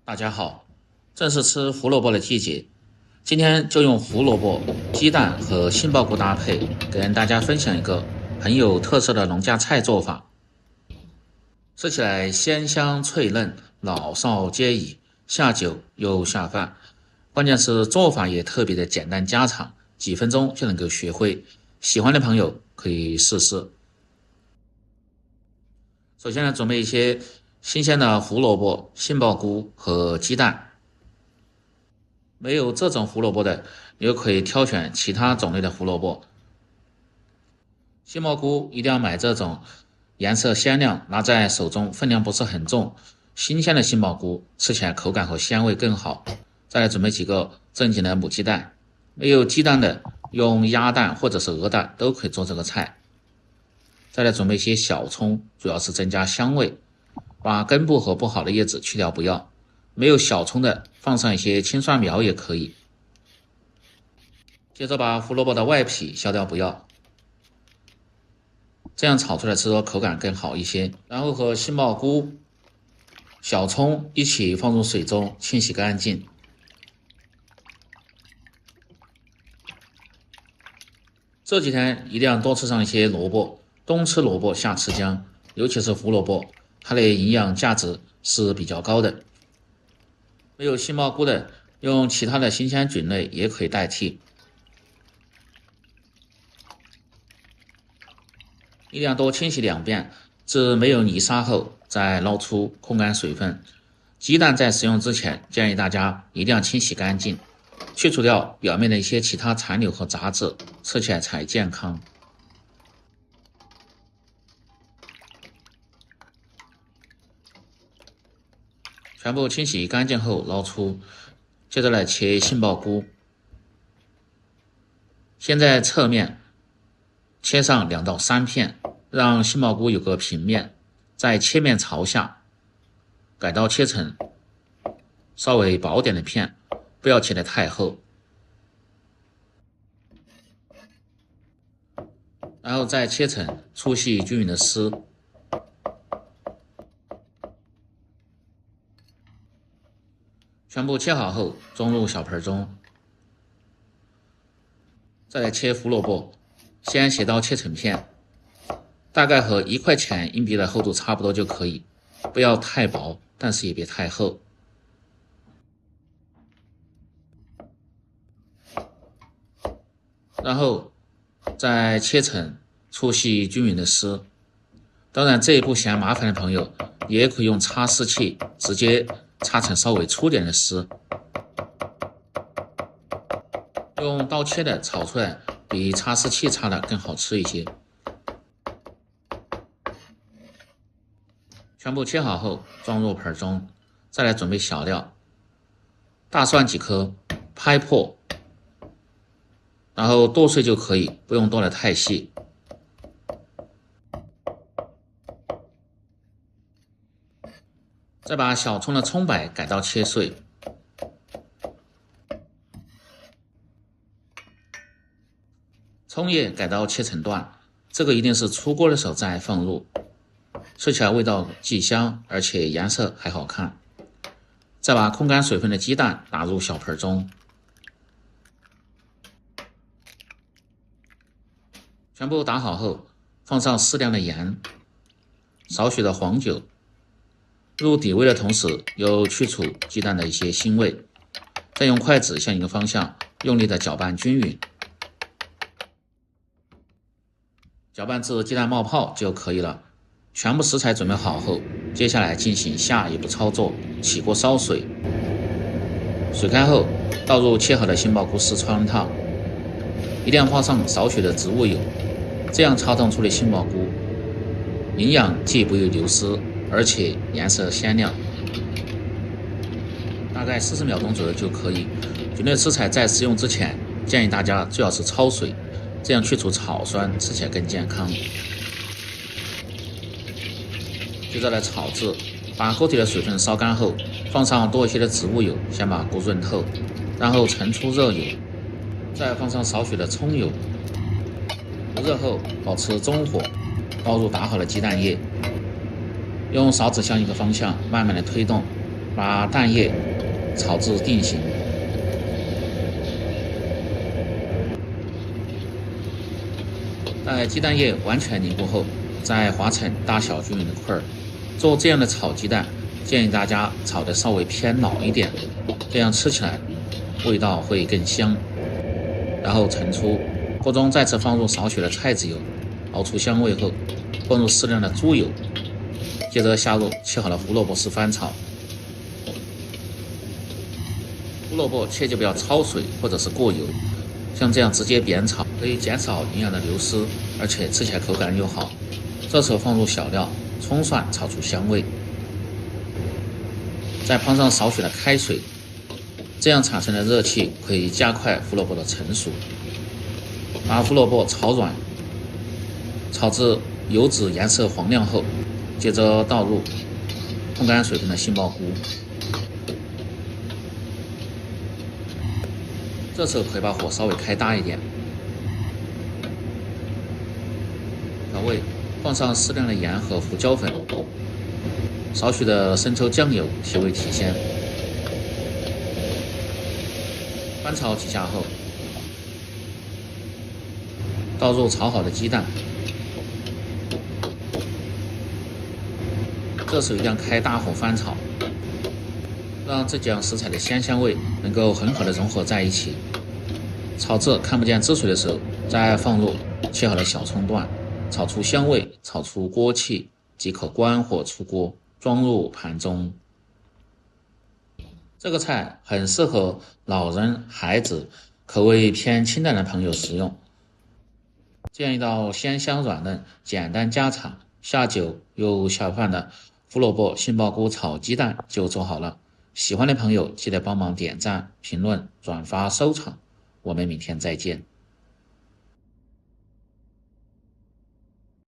大家好，正是吃胡蘿蔔的季節，今天就用胡蘿蔔、雞蛋和杏鮑菇搭配，跟大家分享一個很有特色的農家菜做法。吃起來鮮香脆嫩，老少皆宜，下酒又下飯。關鍵是做法也特別的簡單家常，幾分鐘就能夠學會。喜歡的朋友可以試試。首先呢，準備一些新鮮的胡蘿蔔、杏鮑菇和雞蛋。沒有這種胡蘿蔔的，你又可以挑選其他種類的胡蘿蔔。杏鮑菇一定要買這種顏色鮮亮，拿在手中分量不是很重，新鮮的杏鮑菇吃起來口感和鮮味更好。再來準備幾個正經的母雞蛋，沒有雞蛋的用鴨蛋或者是鵝蛋都可以做這個菜。再來準備一些小蔥，主要是增加香味，把根部和不好的葉子去掉不要。沒有小蔥的放上一些青蒜苗也可以。接着把胡蘿蔔的外皮削掉不要，這樣炒出來吃的口感更好一些。然後和杏鮑菇、小蔥一起放入水中清洗乾淨。這幾天一定要多吃上一些蘿蔔，冬吃蘿蔔夏吃薑，尤其是胡蘿蔔，它的營養價值是比較高的。沒有杏鮑菇的，用其他的新鮮菌類也可以代替。一定要多清洗2遍，至沒有泥沙後再撈出控乾水分。雞蛋在使用之前，建議大家一定要清洗乾淨，去除掉表面的一些其他殘留和雜質，吃起來才健康。全部清洗乾淨後撈出，接着來切杏鮑菇。先在側面切上2到3片，讓杏鮑菇有個平面，再切面朝下，改刀切成稍微薄點的片，不要切得太厚。然後再切成粗細均勻的絲。全部切好後装入小盆中。再來切胡蘿蔔，先斜刀切成片，大概和1塊錢硬幣的厚度差不多就可以，不要太薄，但是也別太厚。然後再切成粗細均勻的絲。當然這一步嫌麻煩的朋友，也可以用擦絲器直接擦成稍微粗點的絲。用刀切的炒出來比擦絲器擦的更好吃一些。全部切好後裝入盆中，再來準備小料。大蒜幾顆，拍破，然後剁碎就可以，不用剁得太細。再把小蔥的蔥白改刀切碎，蔥葉改刀切成段，這個一定是出鍋的時候再放入，吃起來味道既香，而且顏色還好看。再把控乾水分的雞蛋打入小盆中，全部打好後，放上適量的鹽，少許的黃酒。入底味的同時，又去除雞蛋的一些腥味，再用筷子向一個方向用力的攪拌均勻，攪拌至雞蛋冒泡就可以了。全部食材準備好後，接下來進行下一步操作，起鍋燒水。水開後，倒入切好的杏鮑菇絲汆燙，一定要放上少許的植物油，這樣炒燙出的杏鮑菇營養既不會流失，而且顏色鮮亮。大概40秒鐘左右就可以。菌類食材在食用之前，建議大家最好是焯水，這樣去除草酸，吃起來更健康。接着來炒制，把鍋底的水分燒乾後，放上多一些的植物油，先把鍋潤透，然後盛出熱油，再放上少許的蔥油。熱後保持中火，倒入打好的雞蛋液。用勺子向一個方向慢慢的推动，把蛋液炒至定型。待鸡蛋液完全凝固後，再划成大小均匀的块儿。做这樣的炒雞蛋，建議大家炒得稍微偏老一點，這樣吃起來味道會更香。然後盛出，鍋中再次放入少許的菜籽油，熬出香味後，放入適量的豬油，接着下入切好的胡蘿蔔絲翻炒。胡蘿蔔切記不要焯水或者是過油，像這樣直接煸炒可以減少營養的流失，而且吃起来口感又好。這時候放入小料，蔥蒜炒出香味，再烹上少许的開水，這樣產生的熱氣可以加快胡蘿蔔的成熟。把胡蘿蔔炒軟，炒至油脂顏色黃亮後，接着倒入烘乾水分的杏鮑菇。這時候可以把火稍微開大一點，調味，放上適量的鹽和胡椒粉，少許的生抽醬油提味提鮮。翻炒幾下後，倒入炒好的雞蛋，這時候一定要開大火翻炒，讓这幾樣食材的鮮香味能夠很好的融合在一起。炒至看不見汁水的時候，再放入切好的小蔥段，炒出香味，炒出鍋氣，即可關火出鍋，裝入盤中。這個菜很適合老人、孩子、口味偏清淡的朋友食用。這樣一道鮮香軟嫩、簡單家常、下酒又下飯的胡蘿蔔杏鮑菇炒雞蛋就做好了。喜歡的朋友記得幫忙點讚、評論、轉發、收藏。我們明天再見。